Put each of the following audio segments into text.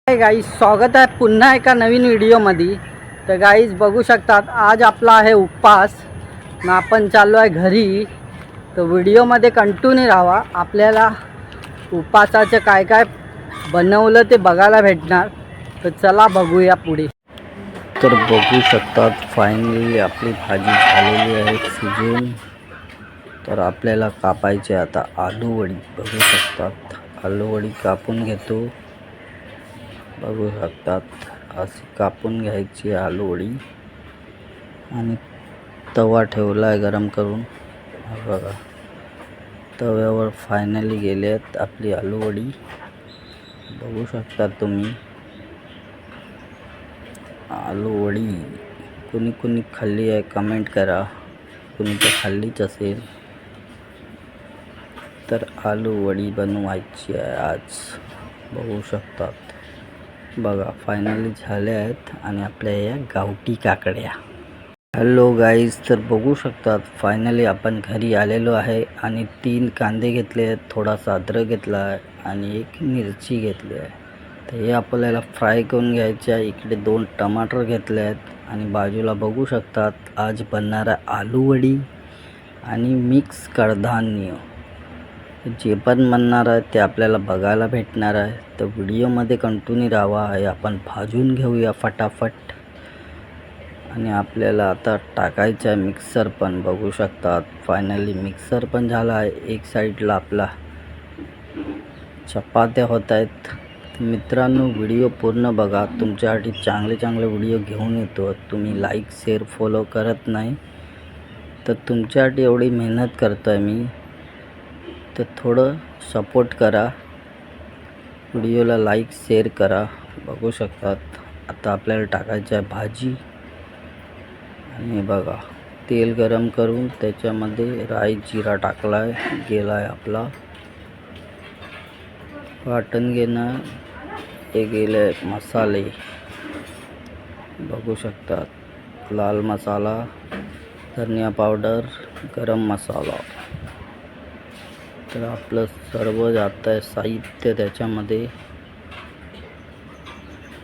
Hi guys, स्वागत आहे पुन्हा एका नवीन व्हिडिओमध्ये। तर गाईज बघू शकतात आज आपला आहे उपवास ना आपण चाललो आहे घरी। तर व्हिडिओमध्ये कंटिन्यू राहा, आपल्याला उपवासाचं काय काय बनवलं ते बघायला भेटणार। तर चला बघूया पुढे। तर बघू शकतात फायनली आपली भाजी झालेली आहे शिजून। तर आपल्याला कापायचे आता आलू वडी। बघू शकतात आलू वडी कापून घेतो। बघू शकतात अशी कापून घ्यायची आलू वडी आणि तवा ठेवला आहे गरम करून। बघा तव्यावर फायनली गेले आहेत आपली आलू वडी। बघू शकता तुम्ही आलू वडी कुणी कुणी खाल्ली आहे कमेंट करा, कुणी तर खाल्लीच असेल। तर आलू वडी बनवायची आहे आज। बघू शकतात बघा फायनली झाले आहेत आणि आपल्या या गावठी काकड्या। हॅलो गाईज, तर बघू शकतात फायनली आपण घरी आलेलो आहे आणि 3 कांदे घेतले आहेत, थोडासा अद्रक घेतला आहे आणि 1 मिरची घेतली आहे। तर हे आपल्याला फ्राय करून घ्यायचे आहे। इकडे 2 टमाटर घेतले आहेत आणि बाजूला बघू शकतात आज बनणारा आलू वडी आणि मिक्स कडधान्य। जे पण बनणार आहे ते आपल्याला बघायला भेटणार आहे। तर व्हिडिओमध्ये कंटिन्यू राहा। हे आपण भाजून घेऊया फटाफट आणि आपल्याला आता टाकायचं आहे मिक्सर पण। बघू शकतात फायनली मिक्सर पण झाला आहे। एक साईडला आपला चपात्या होत आहेत। मित्रांनो व्हिडिओ पूर्ण बघा, तुमच्यासाठी चांगले चांगले व्हिडिओ घेऊन येतो। तुम्ही लाईक शेअर फॉलो करत नाही, तर तुमच्यासाठी एवढी मेहनत करतो आहे मी, तर थोडं सपोर्ट करा, व्हिडिओला लाईक शेअर करा। बघू शकतात आता आपल्याला टाकायचं आहे भाजी आणि बघा तेल गरम करून त्याच्यामध्ये राई जिरा टाकला आहे, गेला आहे आपला वाटण घेणं। हे गेले मसाले, बघू शकतात लाल मसाला, धनिया पावडर, गरम मसाला। तर आपलं सर्व जात आहे साहित्य त्याच्यामध्ये।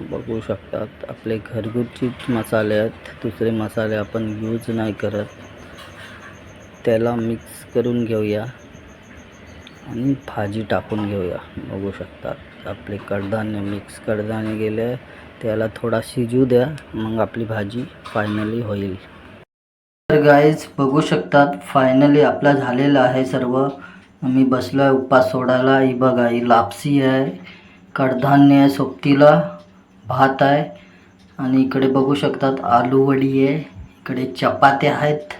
बघू शकतात आपले घरगुती मसाले आहेत, दुसरे मसाले आपण यूज नाही करत। त्याला मिक्स करून घेऊया आणि भाजी टाकून घेऊया। बघू शकतात आपले कडधान्य मिक्स कडधान्य गेले, त्याला थोडा शिजू द्या, मग आपली भाजी फायनली होईल। तर गाईज बघू शकतात फायनली आपला झालेला आहे सर्व। मी बसलो आहे उपवास सोडायला। ही बघा ही लापसी आहे, कडधान्य आहे, सोबतीला भात आहे आणि इकडे बघू शकतात आलू वडी आहे, इकडे चपात्या आहेत।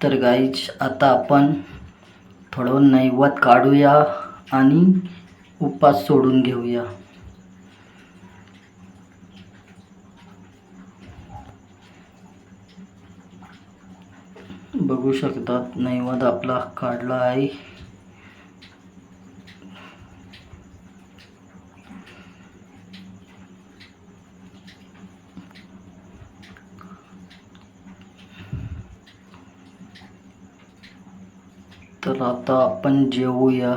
तर गाईज आता आपण थोडं नैवेद्य काढूया आणि उपवास सोडून घेऊया। बघू शकतात नैवेद्य आपला काढला आहे। तर आता आपण जेवूया।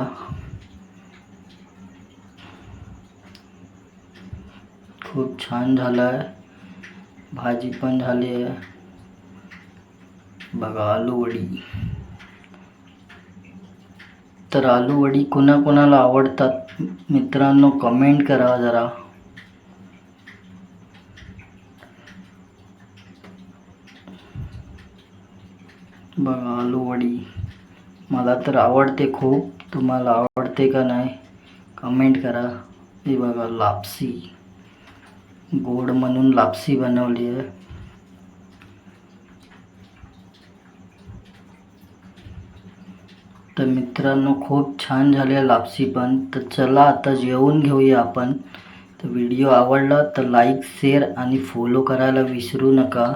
खूप छान झालं आहे, भाजी पण झाली आहे। बघा आलू वडी। तर आलू वडी कोणाकोणाला आवडतात मित्रांनो कमेंट करा जरा। बघा आलू वडी मला तर आवडते खूप, तुम्हाला आवडते का नाही कमेंट करा। हे बघा लापसी, गोड म्हणून लापसी बनवली आहे। तर मित्रांनो खूप छान झाली लापसी पण। तर चला आता जेवून घेऊया आपण। तर व्हिडिओ आवडला तर लाईक शेअर आणि फॉलो करायला विसरू नका।